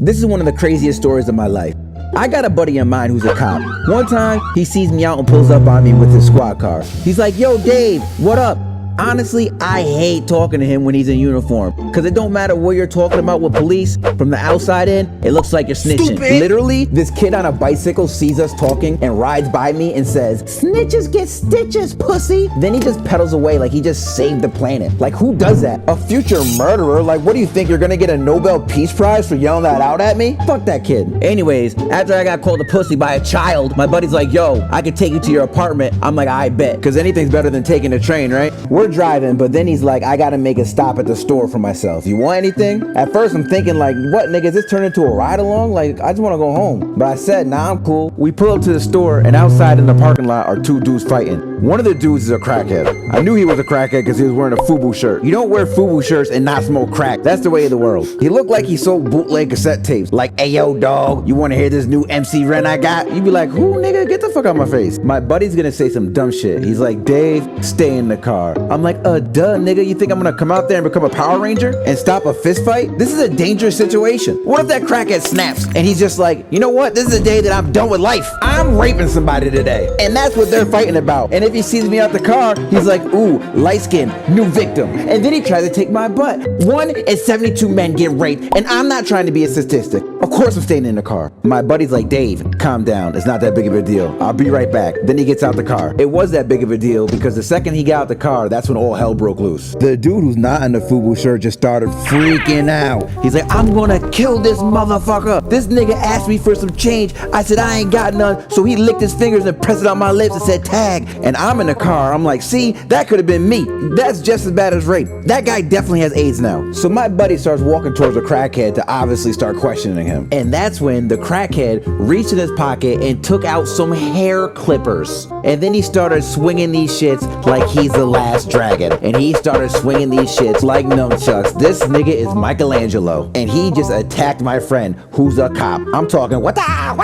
This is one of the craziest stories of my life. I got a buddy of mine who's a cop. One time, he sees me out and pulls up on me with his squad car. He's like, yo, Dave, what up? Honestly, I hate talking to him when he's in uniform, because it don't matter what you're talking about with police, from the outside in, it looks like you're snitching. Stupid. Literally, this kid on a bicycle sees us talking and rides by me and says, snitches get stitches, pussy. Then he just pedals away like he just saved the planet. Like, who does that? A future murderer? Like, what do you think, you're gonna get a Nobel Peace Prize for yelling that out at me? Fuck that kid. Anyways, after I got called a pussy by a child, my buddy's like, yo, I could take you to your apartment. I'm like, I bet, because anything's better than taking a train, right? We're driving, but then he's like, I gotta make a stop at the store for myself. You want anything? At first I'm thinking like, what nigga, is this turned into a ride along? Like, I just wanna go home. But I said, nah, I'm cool. We pull up to the store, and outside in the parking lot are two dudes fighting. One of the dudes is a crackhead. I knew he was a crackhead because he was wearing a FUBU shirt. You don't wear FUBU shirts and not smoke crack. That's the way of the world. He looked like he sold bootleg cassette tapes. Like, hey yo dog, you wanna hear this new MC Ren I got? You be like, who nigga? Get the fuck out my face. My buddy's gonna say some dumb shit. He's like, Dave, stay in the car. I'm like, duh nigga, you think I'm gonna come out there and become a Power Ranger and stop a fist fight? This is a dangerous situation. What if that crackhead snaps and he's just like, you know what? This is the day that I'm done with life. I'm raping somebody today. And that's what they're fighting about. And if he sees me out the car, he's like, ooh, light skin, new victim. And then he tries to take my butt. 1 in 72 men get raped, and I'm not trying to be a statistic. Of course I'm staying in the car. My buddy's like, Dave, calm down. It's not that big of a deal. I'll be right back. Then he gets out the car. It was that big of a deal because the second he got out the car, that's when all hell broke loose. The dude who's not in the FUBU shirt just started freaking out. He's like, I'm gonna kill this motherfucker. This nigga asked me for some change. I said I ain't got none. So he licked his fingers and pressed it on my lips and said tag. And I'm in the car. I'm like, see, that could have been me. That's just as bad as rape. That guy definitely has AIDS now. So my buddy starts walking towards the crackhead to obviously start questioning him. And that's when the crackhead reached in his pocket and took out some hair clippers. And then he started swinging these shits like he's the last dragon. And he started swinging these shits like nunchucks. This nigga is Michelangelo. And he just attacked my friend who's a cop. I'm talking, wata.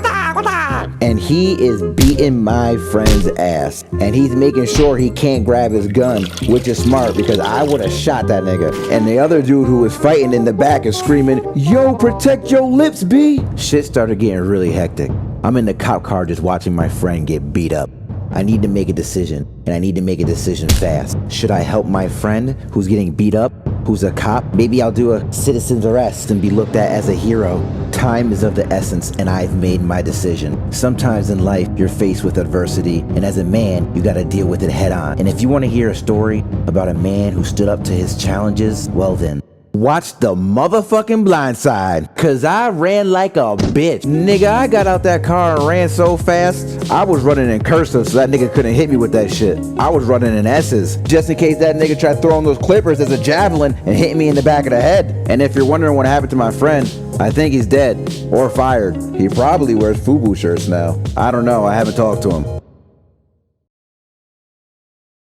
And he is beating my friend's ass. And he's making sure he can't grab his gun, which is smart because I would have shot that nigga. And the other dude who was fighting in the back is screaming, yo, protect your lips, B. Shit started getting really hectic. I'm in the cop car just watching my friend get beat up. I need to make a decision, and I need to make a decision fast. Should I help my friend who's getting beat up, who's a cop? Maybe I'll do a citizen's arrest and be looked at as a hero. Time is of the essence, and I've made my decision. Sometimes in life, you're faced with adversity, and as a man, you gotta deal with it head on. And if you wanna hear a story about a man who stood up to his challenges, well then, watch The Motherfucking Blind Side, cause I ran like a bitch. Nigga, I got out that car and ran so fast, I was running in cursive so that nigga couldn't hit me with that shit. I was running in S's, just in case that nigga tried throwing those clippers as a javelin and hit me in the back of the head. And if you're wondering what happened to my friend, I think he's dead or fired. He probably wears FUBU shirts now. I don't know, I haven't talked to him.